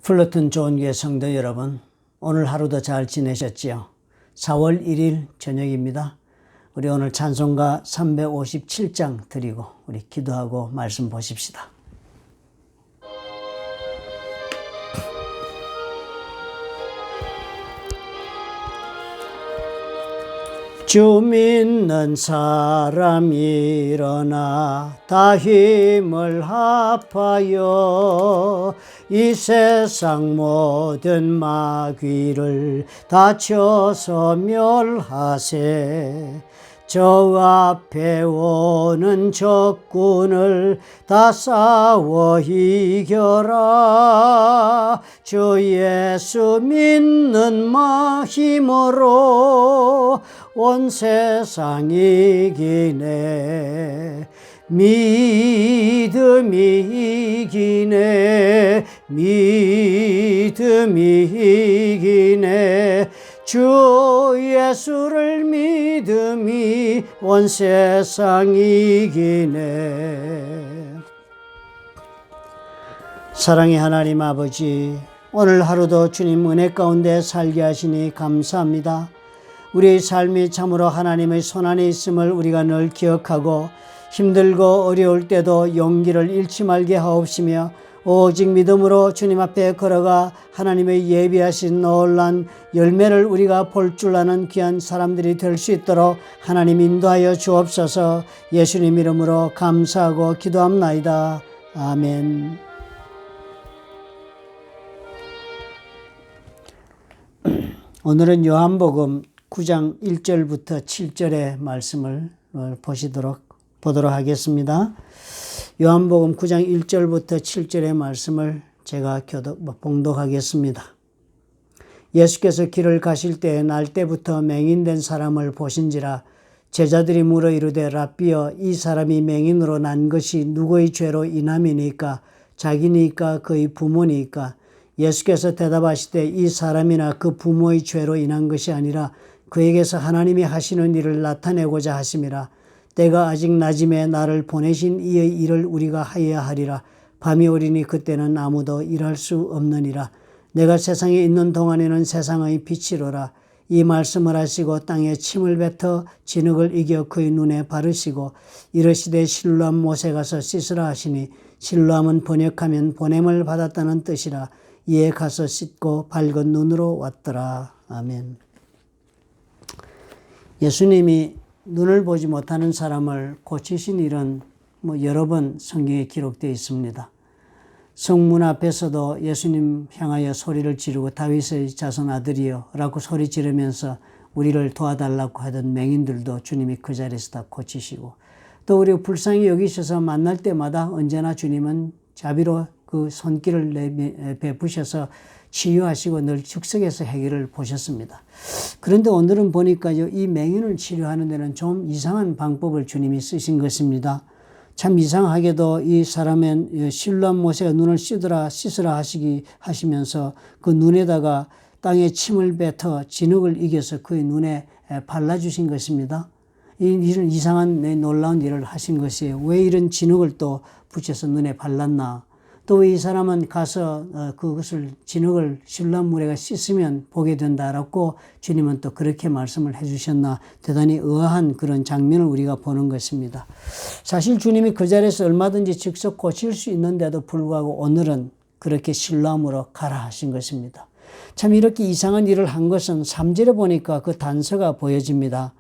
플러튼 좋은교회 성도 여러분, 오늘 하루도 잘 지내셨지요? 4월 1일 저녁입니다. 우리 오늘 찬송가 357장 드리고 우리 기도하고 말씀 보십시다. 주 믿는 사람 일어나 다 힘을 합하여 이 세상 모든 마귀를 다 쳐서 멸하세. 저 앞에 오는 적군을 다 싸워 이겨라. 주 예수 믿는 마 힘으로 온 세상 이기네. 믿음이 이기네. 믿음이 이기네. 주 예수를 믿음이 온 세상 이기네. 사랑의 하나님 아버지, 오늘 하루도 주님 은혜 가운데 살게 하시니 감사합니다. 우리의 삶이 참으로 하나님의 손안에 있음을 우리가 늘 기억하고 힘들고 어려울 때도 용기를 잃지 말게 하옵시며 오직 믿음으로 주님 앞에 걸어가 하나님의 예비하신 놀란 열매를 우리가 볼 줄 아는 귀한 사람들이 될 수 있도록 하나님 인도하여 주옵소서. 예수님 이름으로 감사하고 기도합나이다. 아멘. 오늘은 요한복음 9장 1절부터 7절의 말씀을 보도록 하겠습니다. 요한복음 9장 1절부터 7절의 말씀을 제가 봉독하겠습니다. 예수께서 길을 가실 때에 날 때부터 맹인된 사람을 보신지라. 제자들이 물어 이르되 랍비여, 이 사람이 맹인으로 난 것이 누구의 죄로 인함이니까? 자기니까 그의 부모니까? 예수께서 대답하시되 이 사람이나 그 부모의 죄로 인한 것이 아니라 그에게서 하나님이 하시는 일을 나타내고자 하심이라. 때가 아직 낮음에 나를 보내신 이의 일을 우리가 하여야 하리라. 밤이 오리니 그때는 아무도 일할 수 없느니라. 내가 세상에 있는 동안에는 세상의 빛이로라. 이 말씀을 하시고 땅에 침을 뱉어 진흙을 이겨 그의 눈에 바르시고 이르시되 실로암 못에 가서 씻으라 하시니, 실로암은 번역하면 보냄을 받았다는 뜻이라. 이에 가서 씻고 밝은 눈으로 왔더라. 아멘. 예수님이 눈을 보지 못하는 사람을 고치신 일은 여러 번 성경에 기록되어 있습니다. 성문 앞에서도 예수님 향하여 소리를 지르고 다윗의 자손 아들이여 라고 소리 지르면서 우리를 도와달라고 하던 맹인들도 주님이 그 자리에서 다 고치시고, 또 우리가 불쌍히 여기셔서 만날 때마다 언제나 주님은 자비로 그 손길을 베푸셔서 치유하시고 늘 즉석에서 해결을 보셨습니다. 그런데 오늘은 보니까 이 맹인을 치료하는 데는 좀 이상한 방법을 주님이 쓰신 것입니다. 참 이상하게도 이 사람은 실로암 모세가 눈을 씻으라 하시면서 그 눈에다가 땅에 침을 뱉어 진흙을 이겨서 그의 눈에 발라주신 것입니다. 이런 이상한 놀라운 일을 하신 것이에요. 왜 이런 진흙을 또 붙여서 눈에 발랐나? 또 이 사람은 가서 그것을 진흙을 실로암 물에가 씻으면 보게 된다라고 주님은 또 그렇게 말씀을 해주셨나? 대단히 의아한 그런 장면을 우리가 보는 것입니다. 사실 주님이 그 자리에서 얼마든지 직접 고칠 수 있는데도 불구하고 오늘은 그렇게 실로암으로 가라 하신 것입니다. 참 이렇게 이상한 일을 한 것은 3절에 보니까 그 단서가 보여집니다.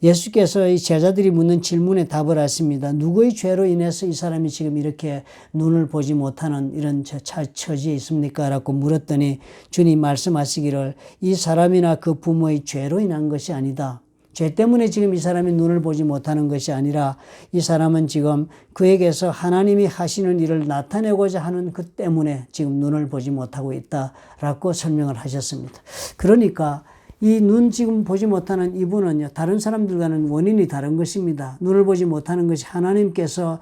예수께서 이 제자들이 묻는 질문에 답을 하십니다. 누구의 죄로 인해서 이 사람이 지금 이렇게 눈을 보지 못하는 이런 처지에 있습니까? 라고 물었더니 주님 말씀하시기를 이 사람이나 그 부모의 죄로 인한 것이 아니다. 죄 때문에 지금 이 사람이 눈을 보지 못하는 것이 아니라 이 사람은 지금 그에게서 하나님이 하시는 일을 나타내고자 하는 그 때문에 지금 눈을 보지 못하고 있다라고 설명을 하셨습니다. 그러니까 이 눈 지금 보지 못하는 이분은요, 다른 사람들과는 원인이 다른 것입니다. 눈을 보지 못하는 것이 하나님께서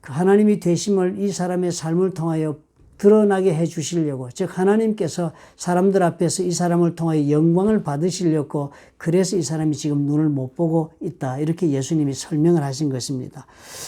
하나님이 되심을 이 사람의 삶을 통하여 드러나게 해 주시려고, 즉 하나님께서 사람들 앞에서 이 사람을 통하여 영광을 받으시려고, 그래서 이 사람이 지금 눈을 못 보고 있다, 이렇게 예수님이 설명을 하신 것입니다.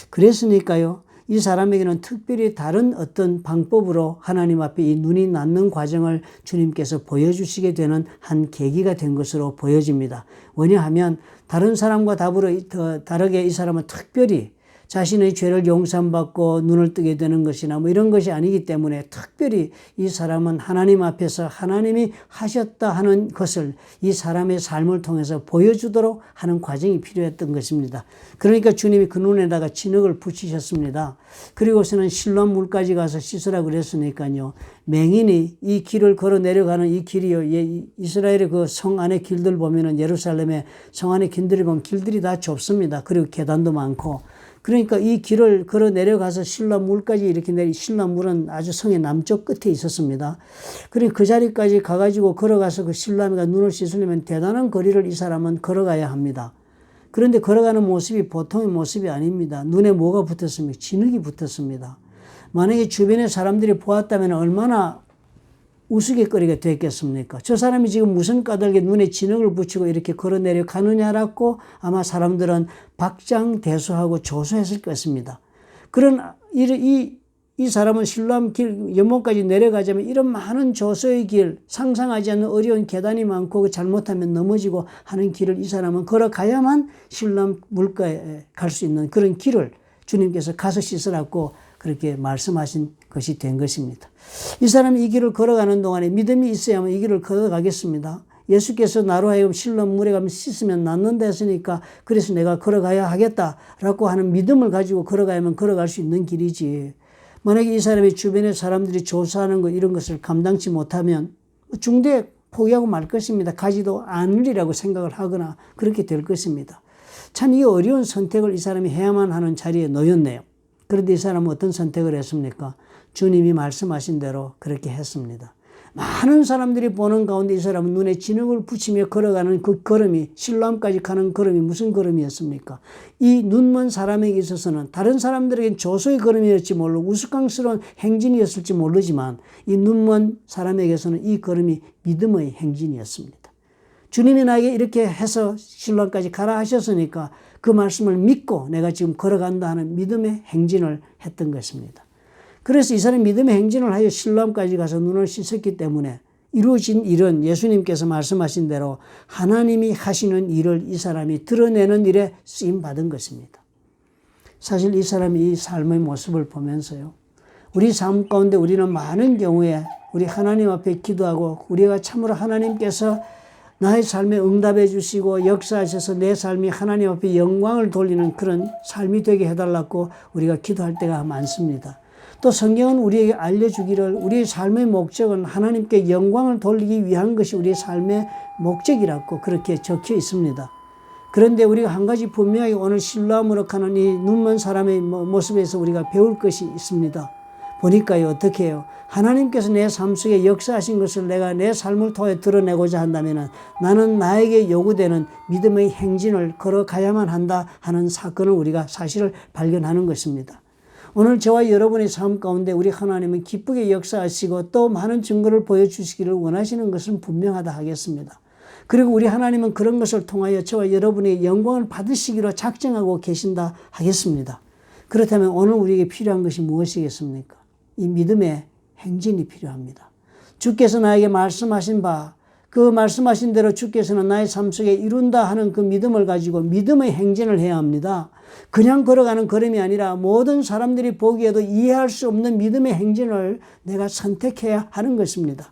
그랬으니까요, 이 사람에게는 특별히 다른 어떤 방법으로 하나님 앞에 이 눈이 낳는 과정을 주님께서 보여주시게 되는 한 계기가 된 것으로 보여집니다. 왜냐하면 다른 사람과 다르게 이 사람은 특별히 자신의 죄를 용서받고 눈을 뜨게 되는 것이나 뭐 이런 것이 아니기 때문에 특별히 이 사람은 하나님 앞에서 하나님이 하셨다 하는 것을 이 사람의 삶을 통해서 보여주도록 하는 과정이 필요했던 것입니다. 그러니까 주님이 그 눈에다가 진흙을 붙이셨습니다. 그리고서는 실로암 물까지 가서 씻으라고 그랬으니까요. 맹인이 이 길을 걸어 내려가는 이 길이요. 이스라엘의 그 성 안의 길들 보면은 예루살렘의 성 안의 길들이 보면 길들이 다 좁습니다. 그리고 계단도 많고. 그러니까 이 길을 걸어 내려가서 실로암 물까지 이렇게 실로암 물은 아주 성의 남쪽 끝에 있었습니다. 그리고 그 자리까지 가가지고 걸어가서 그 실로암이가 눈을 씻으려면 대단한 거리를 이 사람은 걸어가야 합니다. 그런데 걸어가는 모습이 보통의 모습이 아닙니다. 눈에 뭐가 붙었습니까? 진흙이 붙었습니다. 만약에 주변의 사람들이 보았다면 얼마나 우스갯거리가 됐겠습니까? 저 사람이 지금 무슨 까닭에 눈에 진흙을 붙이고 이렇게 걸어내려 가느냐라고 아마 사람들은 박장대소하고 조소했을 것입니다. 그런 이 사람은 실로암 길 연못까지 내려가자면 이런 많은 조소의 길, 상상하지 않는 어려운 계단이 많고 잘못하면 넘어지고 하는 길을 이 사람은 걸어가야만 실로암 물가에 갈 수 있는 그런 길을 주님께서 가서 씻으라고 그렇게 말씀하신 것이 된 것입니다. 이 사람이 이 길을 걸어가는 동안에 믿음이 있어야만 이 길을 걸어가겠습니다. 예수께서 나로 하여금 실로암 물에 가면 씻으면 낫는다 했으니까 그래서 내가 걸어가야 하겠다라고 하는 믿음을 가지고 걸어가야만 걸어갈 수 있는 길이지. 만약에 이 사람이 주변의 사람들이 조사하는 것 이런 것을 감당치 못하면 중도에 포기하고 말 것입니다. 가지도 않으리라고 생각을 하거나 그렇게 될 것입니다. 참 이 어려운 선택을 이 사람이 해야만 하는 자리에 놓였네요. 그런데 이 사람은 어떤 선택을 했습니까? 주님이 말씀하신 대로 그렇게 했습니다. 많은 사람들이 보는 가운데 이 사람은 눈에 진흙을 붙이며 걸어가는 그 걸음이 실로암까지 가는 걸음이 무슨 걸음이었습니까? 이 눈먼 사람에게 있어서는 다른 사람들에겐 조소의 걸음이었지 모르고 우스꽝스러운 행진이었을지 모르지만 이 눈먼 사람에게서는 이 걸음이 믿음의 행진이었습니다. 주님이 나에게 이렇게 해서 실로암까지 가라 하셨으니까 그 말씀을 믿고 내가 지금 걸어간다 하는 믿음의 행진을 했던 것입니다. 그래서 이 사람이 믿음의 행진을 하여 실로암까지 가서 눈을 씻었기 때문에 이루어진 일은 예수님께서 말씀하신 대로 하나님이 하시는 일을 이 사람이 드러내는 일에 쓰임받은 것입니다. 사실 이 사람이 이 삶의 모습을 보면서요. 우리 삶 가운데 우리는 많은 경우에 우리 하나님 앞에 기도하고 우리가 참으로 하나님께서 나의 삶에 응답해 주시고 역사하셔서 내 삶이 하나님 앞에 영광을 돌리는 그런 삶이 되게 해달라고 우리가 기도할 때가 많습니다. 또 성경은 우리에게 알려주기를 우리의 삶의 목적은 하나님께 영광을 돌리기 위한 것이 우리의 삶의 목적이라고 그렇게 적혀 있습니다. 그런데 우리가 한 가지 분명하게 오늘 실로암으로 가는 이 눈먼 사람의 모습에서 우리가 배울 것이 있습니다. 보니까요, 어떻게 해요? 하나님께서 내 삶 속에 역사하신 것을 내가 내 삶을 통해 드러내고자 한다면 나는 나에게 요구되는 믿음의 행진을 걸어가야만 한다 하는 사건을 우리가 사실을 발견하는 것입니다. 오늘 저와 여러분의 삶 가운데 우리 하나님은 기쁘게 역사하시고 또 많은 증거를 보여주시기를 원하시는 것은 분명하다 하겠습니다. 그리고 우리 하나님은 그런 것을 통하여 저와 여러분의 영광을 받으시기로 작정하고 계신다 하겠습니다. 그렇다면 오늘 우리에게 필요한 것이 무엇이겠습니까? 이 믿음의 행진이 필요합니다. 주께서 나에게 말씀하신 바, 그 말씀하신 대로 주께서는 나의 삶 속에 이룬다 하는 그 믿음을 가지고 믿음의 행진을 해야 합니다. 그냥 걸어가는 걸음이 아니라 모든 사람들이 보기에도 이해할 수 없는 믿음의 행진을 내가 선택해야 하는 것입니다.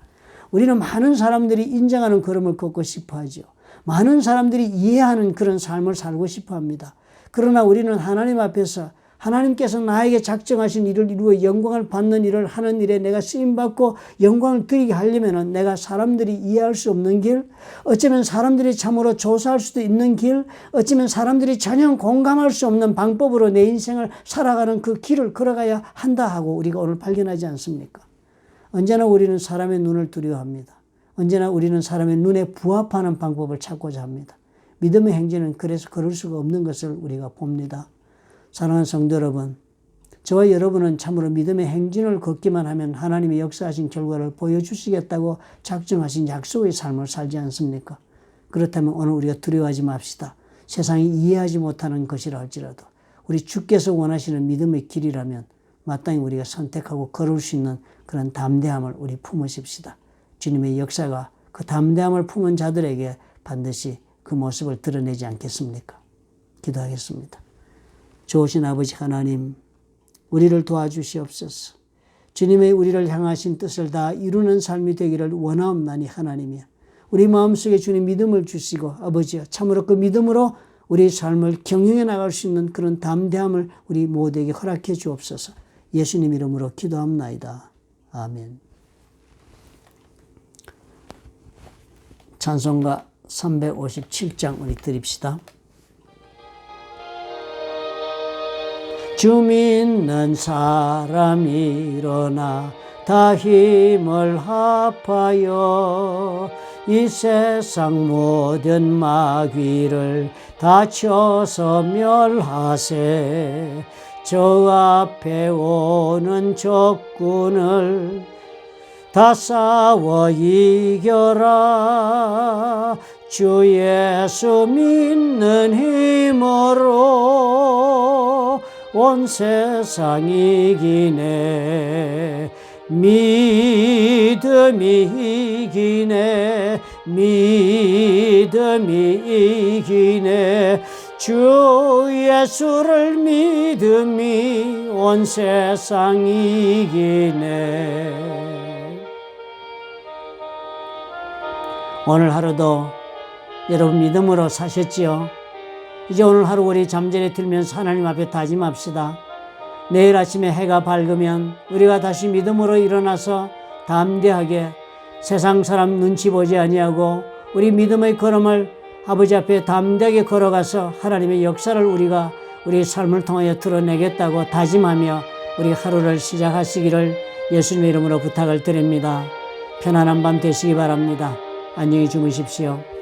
우리는 많은 사람들이 인정하는 걸음을 걷고 싶어 하죠. 많은 사람들이 이해하는 그런 삶을 살고 싶어 합니다. 그러나 우리는 하나님 앞에서 하나님께서 나에게 작정하신 일을 이루어 영광을 받는 일을 하는 일에 내가 쓰임받고 영광을 드리게 하려면 내가 사람들이 이해할 수 없는 길, 어쩌면 사람들이 참으로 조사할 수도 있는 길, 어쩌면 사람들이 전혀 공감할 수 없는 방법으로 내 인생을 살아가는 그 길을 걸어가야 한다 하고 우리가 오늘 발견하지 않습니까? 언제나 우리는 사람의 눈을 두려워합니다. 언제나 우리는 사람의 눈에 부합하는 방법을 찾고자 합니다. 믿음의 행진은 그래서 걸을 수가 없는 것을 우리가 봅니다. 사랑하는 성도 여러분, 저와 여러분은 참으로 믿음의 행진을 걷기만 하면 하나님의 역사하신 결과를 보여주시겠다고 작정하신 약속의 삶을 살지 않습니까? 그렇다면 오늘 우리가 두려워하지 맙시다. 세상이 이해하지 못하는 것이라 할지라도 우리 주께서 원하시는 믿음의 길이라면 마땅히 우리가 선택하고 걸을 수 있는 그런 담대함을 우리 품으십시다. 주님의 역사가 그 담대함을 품은 자들에게 반드시 그 모습을 드러내지 않겠습니까? 기도하겠습니다. 좋으신 아버지 하나님, 우리를 도와주시옵소서. 주님의 우리를 향하신 뜻을 다 이루는 삶이 되기를 원하옵나니 하나님이여. 우리 마음속에 주님 믿음을 주시고 아버지여, 참으로 그 믿음으로 우리 삶을 경영해 나갈 수 있는 그런 담대함을 우리 모두에게 허락해 주옵소서. 예수님 이름으로 기도합나이다. 아멘. 찬송가 357장 우리 드립시다. 주 믿는 사람 일어나 다 힘을 합하여 이 세상 모든 마귀를 다 쳐서 멸하세. 저 앞에 오는 적군을 다 싸워 이겨라. 주 예수 믿는 힘으로 온 세상 이기네. 믿음이 이기네. 믿음이 이기네. 주 예수를 믿음이 온 세상 이기네. 오늘 하루도 여러분 믿음으로 사셨지요? 이제 오늘 하루 우리 잠자리에 들면서 하나님 앞에 다짐합시다. 내일 아침에 해가 밝으면 우리가 다시 믿음으로 일어나서 담대하게 세상 사람 눈치 보지 아니하고 우리 믿음의 걸음을 아버지 앞에 담대하게 걸어가서 하나님의 역사를 우리가 우리 삶을 통하여 드러내겠다고 다짐하며 우리 하루를 시작하시기를 예수님의 이름으로 부탁을 드립니다. 편안한 밤 되시기 바랍니다. 안녕히 주무십시오.